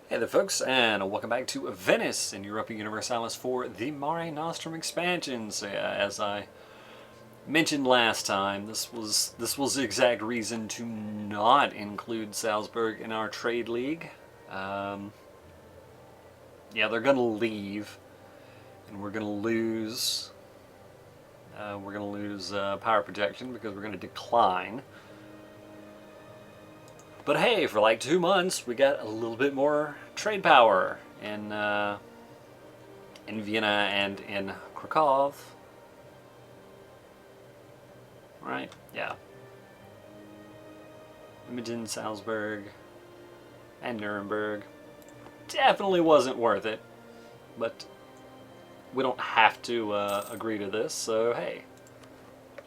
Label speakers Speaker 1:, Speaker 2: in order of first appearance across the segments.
Speaker 1: Hey there folks, and welcome back to Venice in Europa Universalis for the Mare Nostrum expansions. As I mentioned last time, this was the exact reason to not include Salzburg in our trade league. Yeah, they're gonna leave, and we're gonna lose. Power projection because we're gonna decline. But hey, for like 2 months, we got a little bit more trade power in Vienna and in Krakow. Right? Yeah. Imogen, Salzburg, and Nuremberg. Definitely wasn't worth it, but we don't have to agree to this, so hey,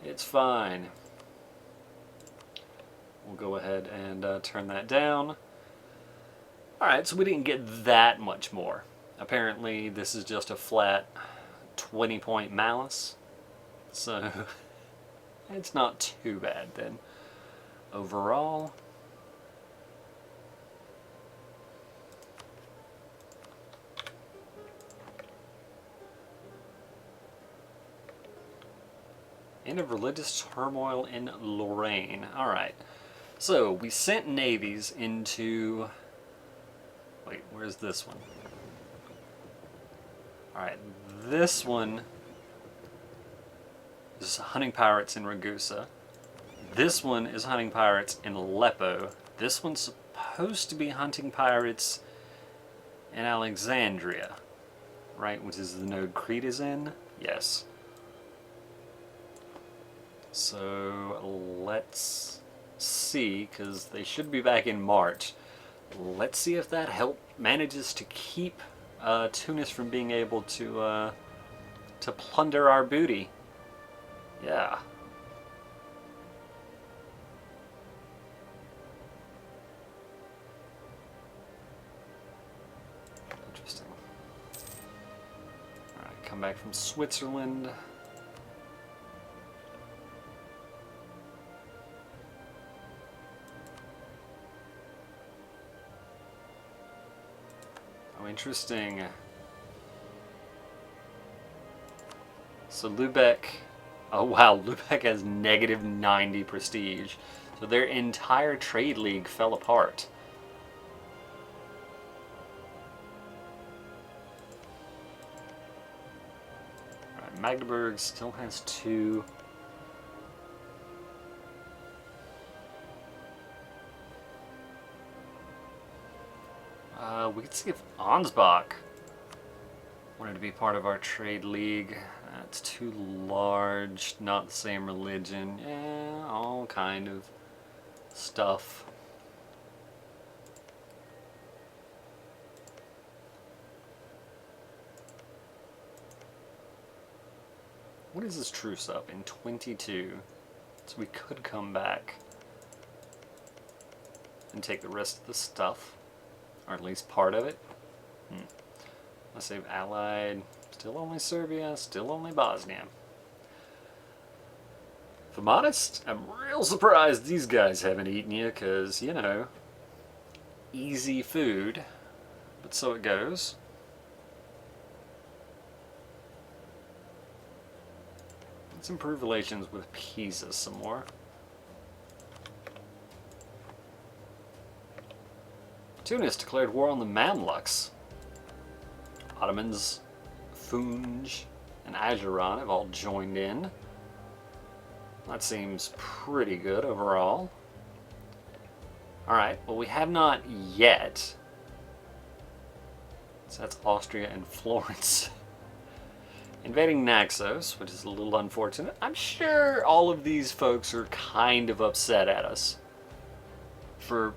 Speaker 1: it's fine. We'll go ahead and turn that down. Alright, so we didn't get that much more. Apparently this is just a flat 20-point malice. So it's not too bad then. Overall. End of religious turmoil in Lorraine. Alright. So, we sent navies into... Wait, where's this one? Alright, this one is hunting pirates in Ragusa. This one is hunting pirates in Aleppo. This one's supposed to be hunting pirates in Alexandria. Right, which is the node Crete is in? Yes. So, let's see, because they should be back in March. Let's see if that manages to keep Tunis from being able to plunder our booty. Yeah. Interesting. Alright, come back from Switzerland. Oh, interesting. So Lubeck, oh wow, Lubeck has negative 90 prestige. So their entire trade league fell apart. Alright, Magdeburg still has 2. We could see if Ansbach wanted to be part of our trade league. That's too large, not the same religion. Yeah, all kind of stuff. What is this truce up in 22? So we could come back and take the rest of the stuff. Or at least part of it. Let's say Allied, still only Serbia, still only Bosnia. If I'm honest, I'm real surprised these guys haven't eaten you, because, you know, easy food, but so it goes. Let's improve relations with Pisa some more. Tunis declared war on the Mamluks. Ottomans, Funj, and Ajuran have all joined in. That seems pretty good overall. Alright, well we have not yet. So that's Austria and Florence. Invading Naxos, which is a little unfortunate. I'm sure all of these folks are kind of upset at us. For,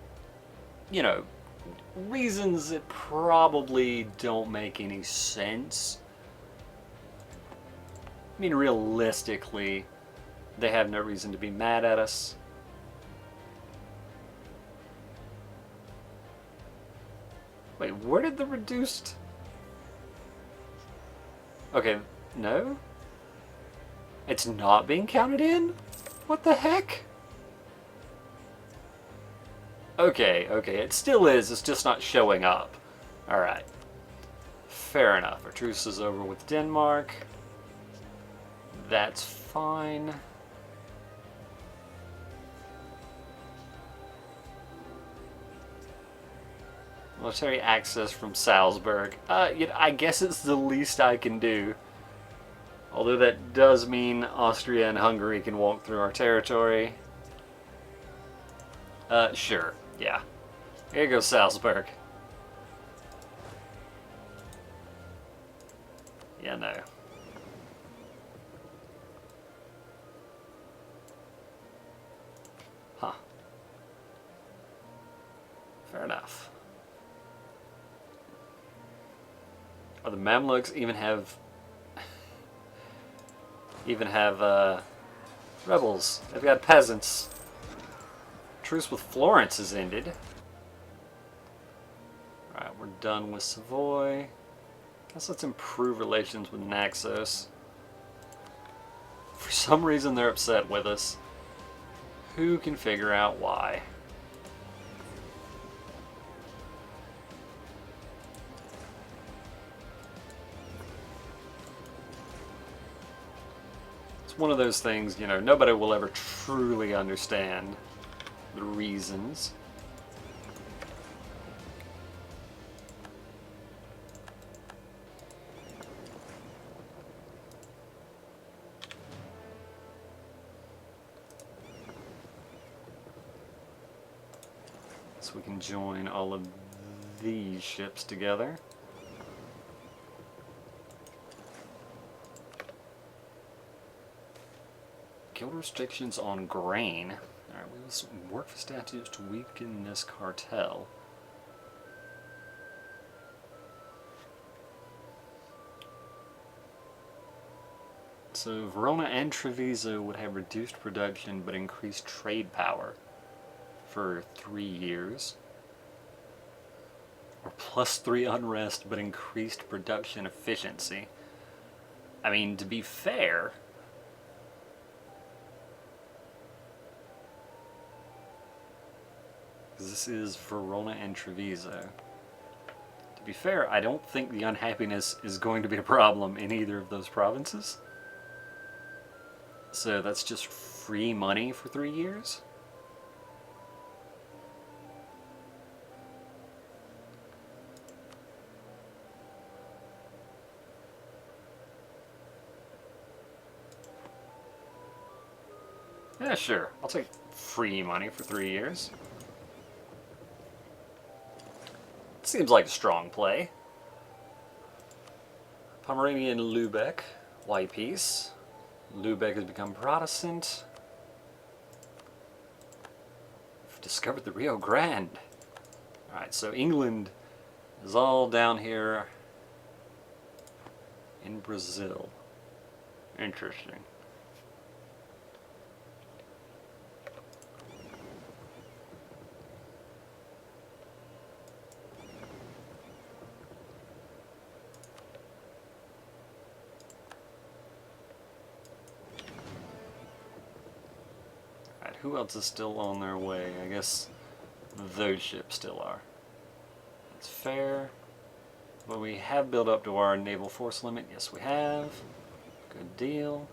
Speaker 1: you know, reasons that probably don't make any sense. I mean, realistically, they have no reason to be mad at us. Wait, where did the reduced... Okay, no? It's not being counted in? What the heck? Okay, it still is, it's just not showing up. Alright. Fair enough. Our truce is over with Denmark. That's fine. Military access from Salzburg. I guess it's the least I can do. Although that does mean Austria and Hungary can walk through our territory. Sure. Yeah. Here goes Salzburg. Yeah, no. Huh. Fair enough. Oh, the Mamluks even have rebels. They've got peasants. Truce with Florence is ended. Alright, we're done with Savoy. Guess let's improve relations with Naxos. For some reason they're upset with us. Who can figure out why? It's one of those things, you know, nobody will ever truly understand the reasons. So we can join all of these ships together. Guild restrictions on grain. Alright, we will work for statutes to weaken this cartel. So Verona and Treviso would have reduced production but increased trade power for 3 years. Or +3 unrest but increased production efficiency. I mean, to be fair, this is Verona and Treviso. To be fair, I don't think the unhappiness is going to be a problem in either of those provinces. So that's just free money for 3 years? Yeah, sure. I'll take free money for 3 years. Seems like a strong play. Pomeranian Lübeck, white peace. Lübeck has become Protestant. We've discovered the Rio Grande. Alright, so England is all down here in Brazil. Interesting. Who else is still on their way? I guess those ships still are. That's fair. But we have built up to our naval force limit. Yes, we have. Good deal.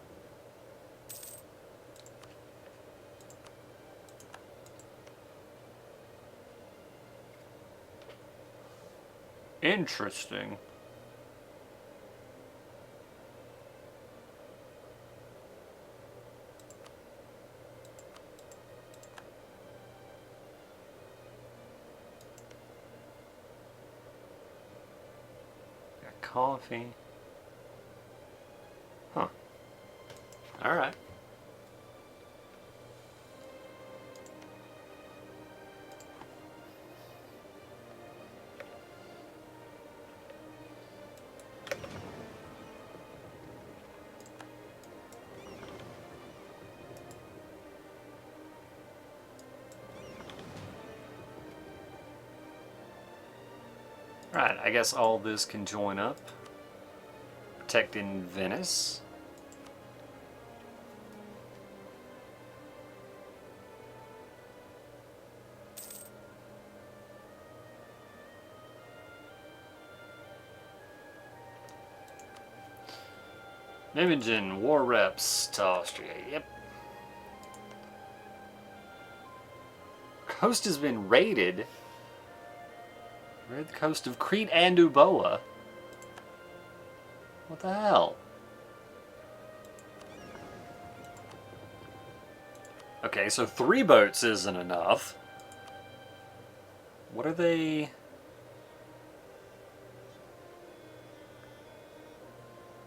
Speaker 1: Interesting. Coffee. Huh. Alright. Right, I guess all this can join up. Protecting Venice. Mimingen, war reps to Austria. Yep. Coast has been raided. Raid the coast of Crete and Euboea. What the hell? Okay, so 3 boats isn't enough. What are they?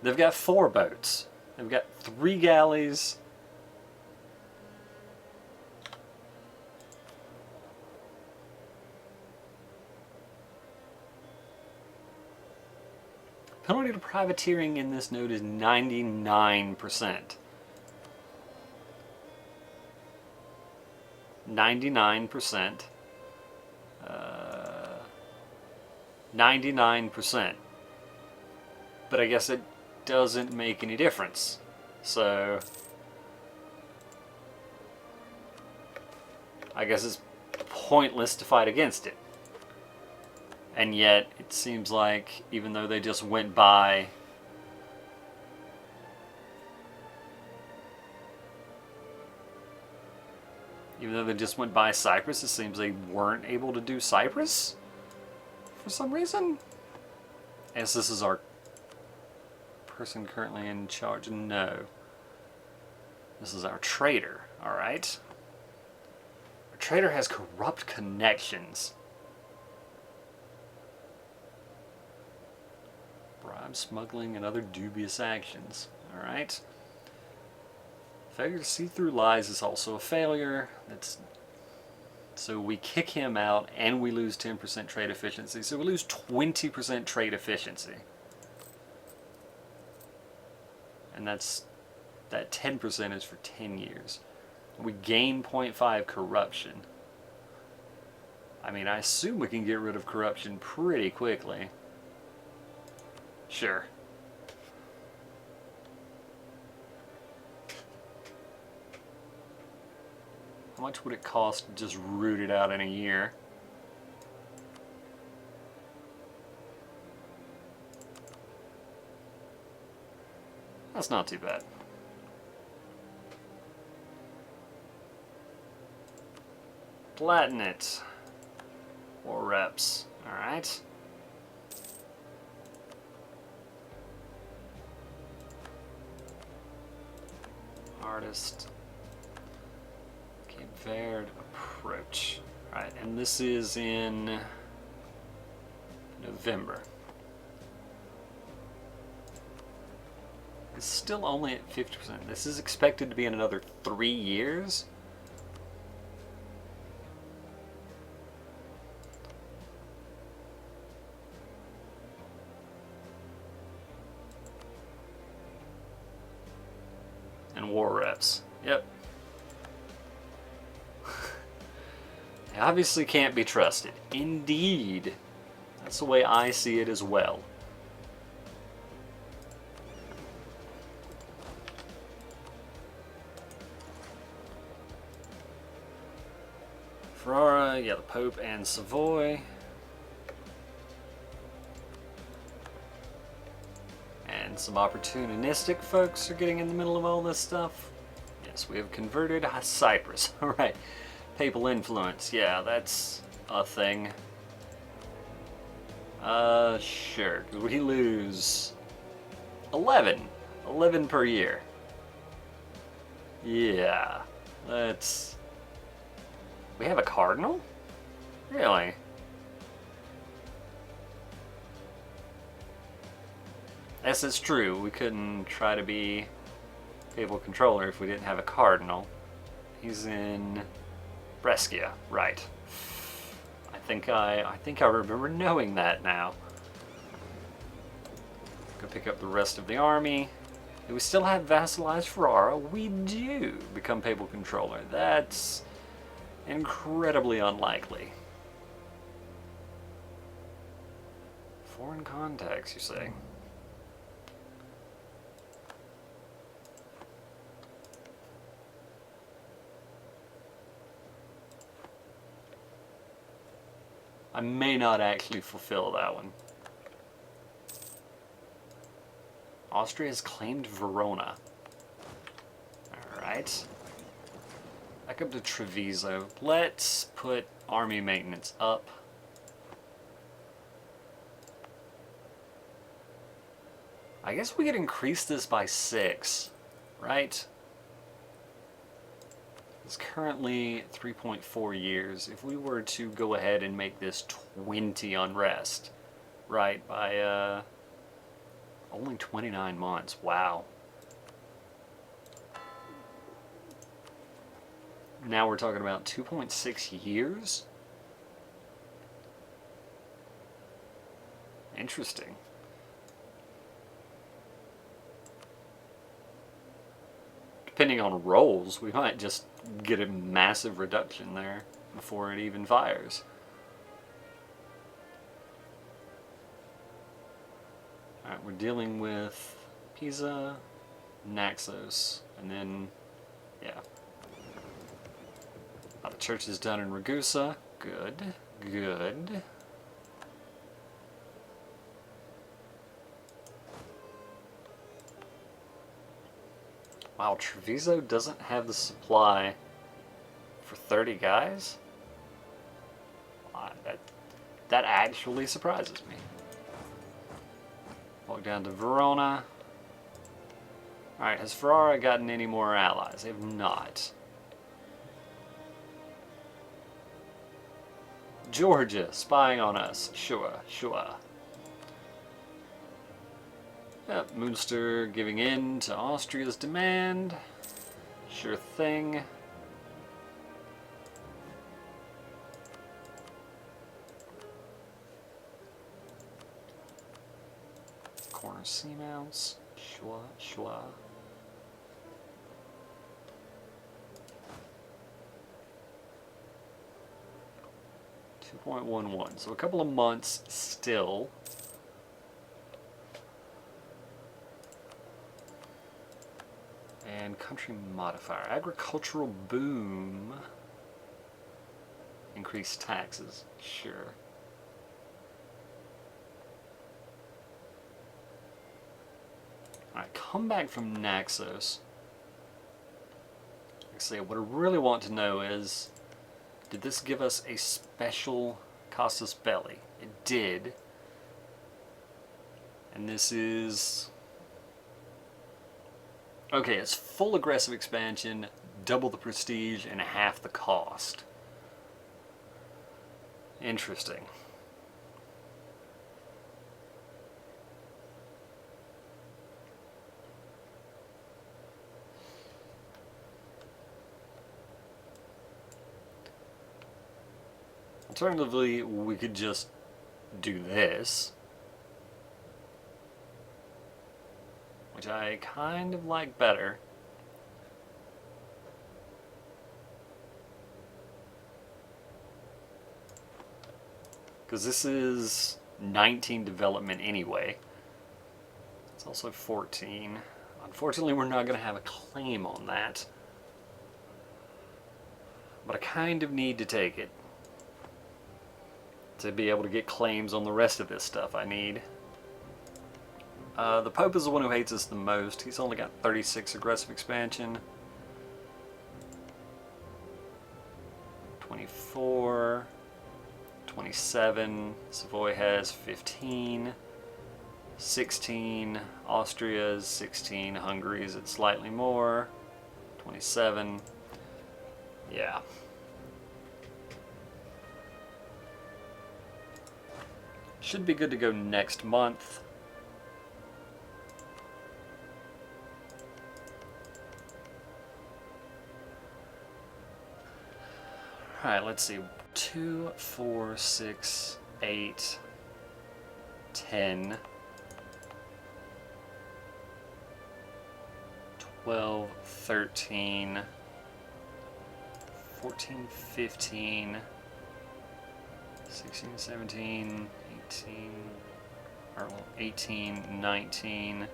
Speaker 1: They've got 4 boats. They've got 3 galleys. Penalty to privateering in this node is 99%. 99%. 99%. But I guess it doesn't make any difference. So I guess it's pointless to fight against it. And yet it seems like even though they just went by Cyprus, it seems they weren't able to do Cyprus for some reason. As this is our person currently in charge. No. This is our trader, alright? Our trader has corrupt connections. Bribe, smuggling, and other dubious actions. Alright. Failure to see through lies is also a failure. So we kick him out and we lose 10% trade efficiency. So we lose 20% trade efficiency. And that 10% is for 10 years. We gain 0.5 corruption. I mean, I assume we can get rid of corruption pretty quickly. Sure. How much would it cost to just root it out in a year? That's not too bad. Flatten it. War reps. Alright. Artist. Cape Verde approach. Alright, and this is in November. It's still only at 50%. This is expected to be in another 3 years. And war reps. Yep. They obviously can't be trusted. Indeed. That's the way I see it as well. Ferrara, yeah, the Pope and Savoy. And some opportunistic folks are getting in the middle of all this stuff. Yes, we have converted Cyprus. Alright. Papal influence. Yeah, that's a thing. Sure. We lose 11. 11 per year. Yeah. Let's... We have a cardinal? Really? Yes, it's true. We couldn't try to be papal controller if we didn't have a cardinal. He's in Brescia, right. I think I remember knowing that now. Go pick up the rest of the army. Do we still have vassalized Ferrara? We do become papal controller. That's incredibly unlikely. Foreign contacts, you say? I may not actually fulfill that one. Austria has claimed Verona. Alright. Back up to Treviso. Let's put army maintenance up. I guess we could increase this by 6, right? It's currently 3.4 years. If we were to go ahead and make this 20 unrest, right, by only 29 months. Wow. Now we're talking about 2.6 years? Interesting. Depending on rolls, we might just get a massive reduction there before it even fires. Alright, we're dealing with Pisa, Naxos, and then, yeah. The church is done in Ragusa. Good, good. Wow, Treviso doesn't have the supply for 30 guys? That actually surprises me. Walk down to Verona. Alright, has Ferrara gotten any more allies? They have not. Georgia, spying on us. Sure, sure. Yep, Munster giving in to Austria's demand. Sure thing. Corner seamounts. Sure, sure. .11, so a couple of months still. And country modifier, agricultural boom. Increased taxes, sure. Alright, come back from Naxos. Like I say, what I really want to know is, did this give us a special casus belli? It did. And this is... okay, it's full aggressive expansion, double the prestige, and half the cost. Interesting. Alternatively, we could just do this, which I kind of like better. Because this is 19 development anyway. It's also 14. Unfortunately, we're not going to have a claim on that. But I kind of need to take it to be able to get claims on the rest of this stuff I need. The Pope is the one who hates us the most. He's only got 36 aggressive expansion. 24, 27, Savoy has 15, 16, Austria's 16, Hungary's at slightly more, 27, yeah. Should be good to go next month. Alright, let's see. 2, 4, 6, 8, 10, 12, 13, 14, 15, 16, 17, 18, or 18, 19.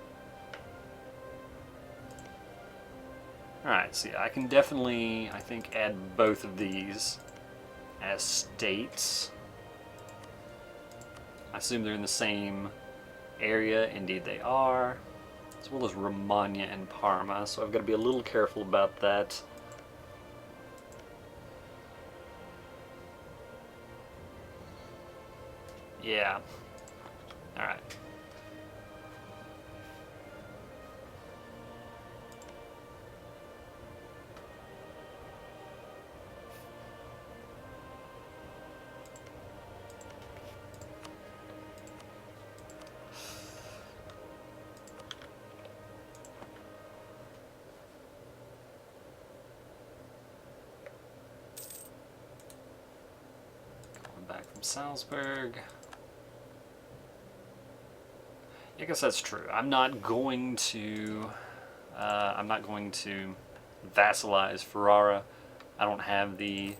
Speaker 1: Alright, see, I can definitely, I think, add both of these as states. I assume they're in the same area. Indeed they are. as well as Romagna and Parma, so I've got to be a little careful about that. Yeah. Alright. Going back from Salzburg. I guess that's true. I'm not going to vassalize Ferrara. I don't have the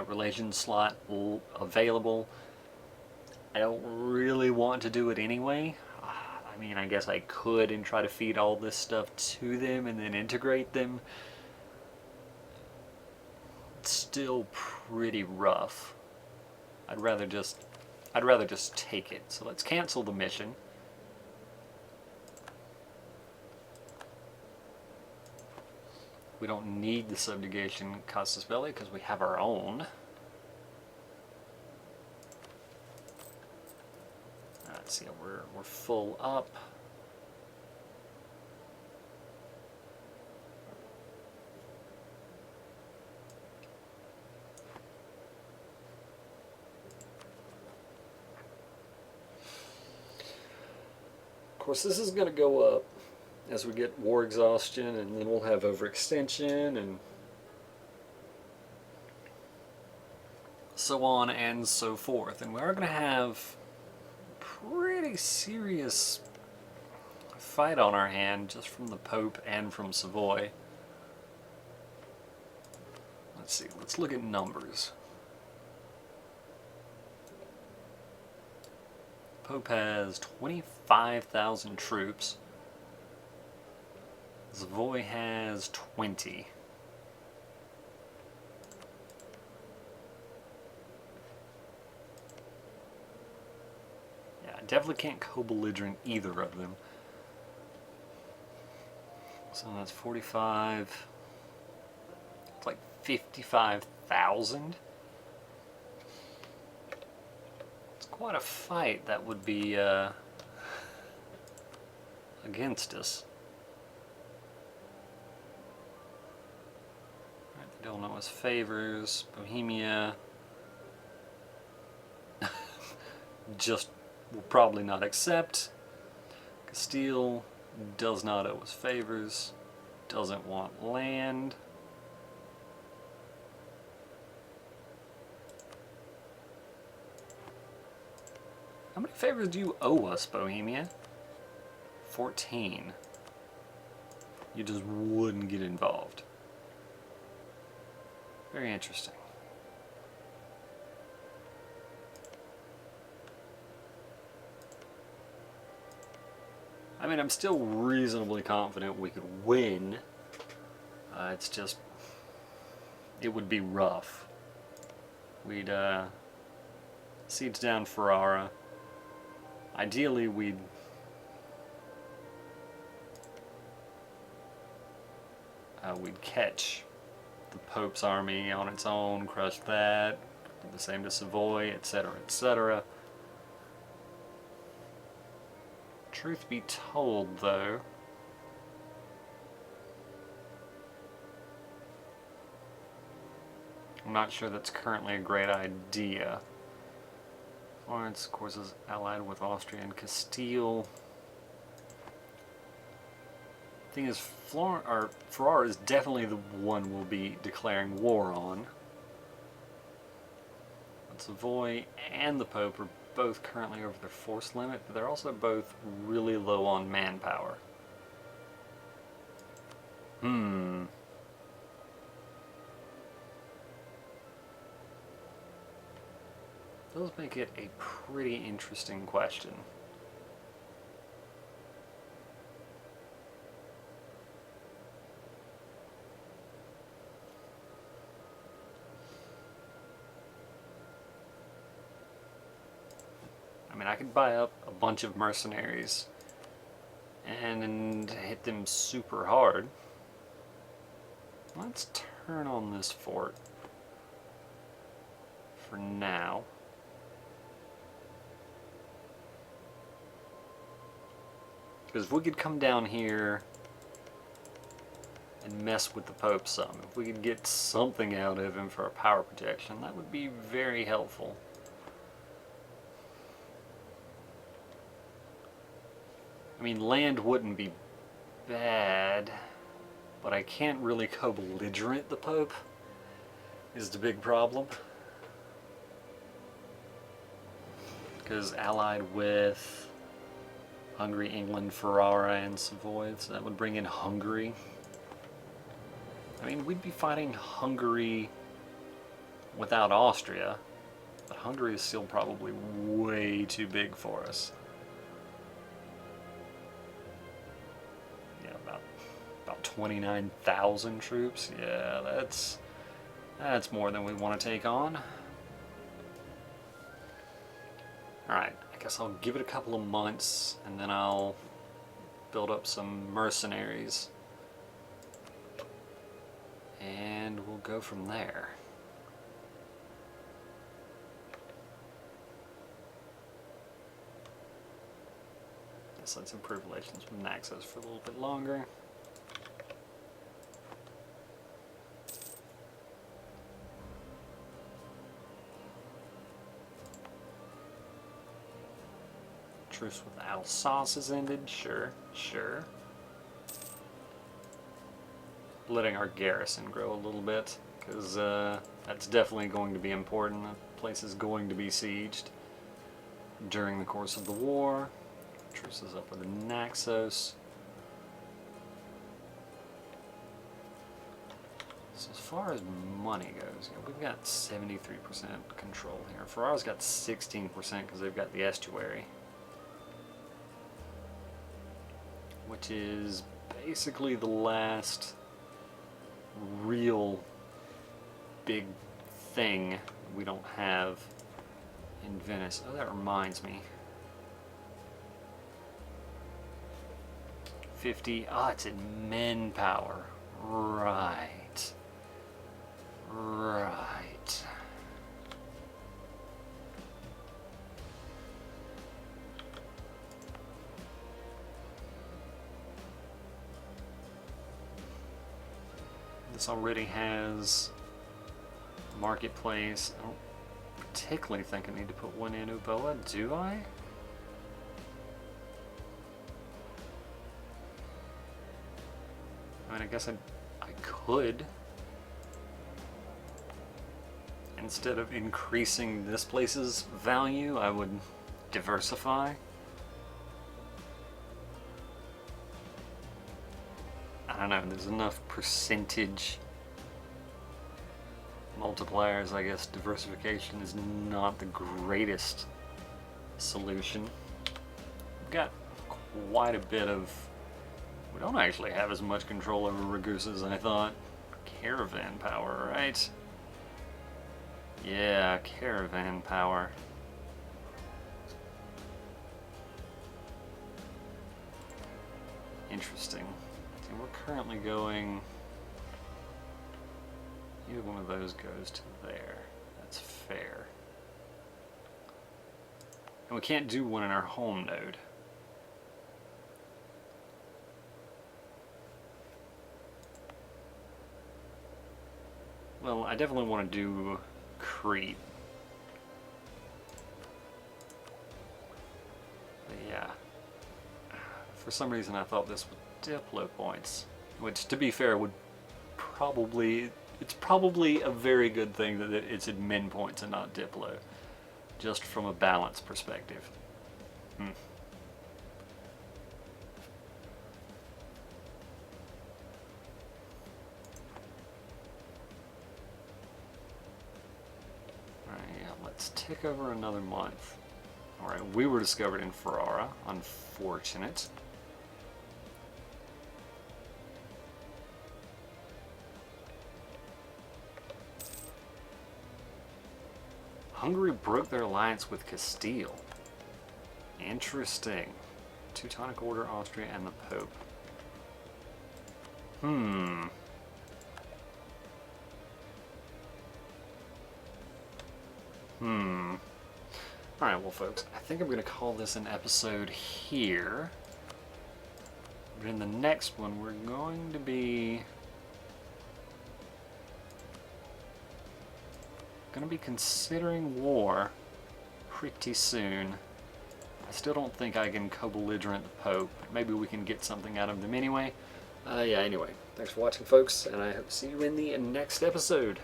Speaker 1: relation slot available. I don't really want to do it anyway. I mean, I guess I could and try to feed all this stuff to them and then integrate them. It's still pretty rough. I'd rather just take it. So let's cancel the mission. We don't need the subjugation casus belli because we have our own. Let's see, we're full up. Of course, this is going to go up as we get war exhaustion, and then we'll have overextension and so on and so forth. And we are going to have a pretty serious fight on our hand just from the Pope and from Savoy. Let's see, let's look at numbers. Pope has 25,000 troops. Savoy has 20. Yeah, I definitely can't co-belligerent either of them. So that's 45. It's like 55,000. Quite a fight that would be against us. Right, they don't know us favors. Bohemia just will probably not accept. Castile does not owe us favors. Doesn't want land. How many favors do you owe us, Bohemia? 14. You just wouldn't get involved. Very interesting. I mean, I'm still reasonably confident we could win. It's just, it would be rough. We'd siege down Ferrara. Ideally, we'd catch the Pope's army on its own, crush that, do the same to Savoy, etc., etc. Truth be told, though, I'm not sure that's currently a great idea. Florence, of course, is allied with Austria and Castile. Thing is, Ferrara is definitely the one we'll be declaring war on. But Savoy and the Pope are both currently over their force limit, but they're also both really low on manpower. Those make it a pretty interesting question. mean, I could buy up a bunch of mercenaries and hit them super hard. Let's turn on this fort for now. Because if we could come down here and mess with the Pope some, if we could get something out of him for our power projection, that would be very helpful. I mean, land wouldn't be bad, but I can't really co-belligerent the Pope, is the big problem. Because allied with Hungary, England, Ferrara, and Savoy, so that would bring in Hungary. I mean, we'd be fighting Hungary without Austria, but Hungary is still probably way too big for us. Yeah, about 29,000 troops. Yeah, that's more than we want to take on. Alright, I guess I'll give it a couple of months, and then I'll build up some mercenaries. And we'll go from there. Guess let's improve relations with Naxos for a little bit longer. Truce with Alsace has ended, sure. Letting our garrison grow a little bit, because that's definitely going to be important. The place is going to be sieged during the course of the war. Truce is up with Naxos. So as far as money goes, we've got 73% control here. Ferrara's got 16% because they've got the estuary, which is basically the last real big thing we don't have in Venice. Oh, that reminds me. 50. Ah, it's in men power. Right. This already has a marketplace. I don't particularly think I need to put one in Uboa, do I? I mean, I guess I could. Instead of increasing this place's value, I would diversify. I don't know, there's enough percentage multipliers. I guess diversification is not the greatest solution. We've got quite a bit of... We don't actually have as much control over Ragusa as I thought. Caravan power, right? Yeah, caravan power. Interesting. And we're currently going... Either one of those goes to there. That's fair. And we can't do one in our home node. Well, I definitely want to do Crete. But yeah. For some reason I thought this was Diplo points. Which, to be fair, would probably... It's probably a very good thing that it's admin points and not Diplo. Just from a balance perspective. Alright, yeah, let's tick over another month. Alright, we were discovered in Ferrara. Unfortunate. Hungary broke their alliance with Castile. Interesting. Teutonic Order, Austria, and the Pope. Alright, well folks, I think I'm going to call this an episode here. But in the next one, we're going to be considering war pretty soon. I still don't think I can co-belligerent the Pope. Maybe we can get something out of them anyway. Yeah, anyway, thanks for watching, folks, and I hope to see you in the next episode.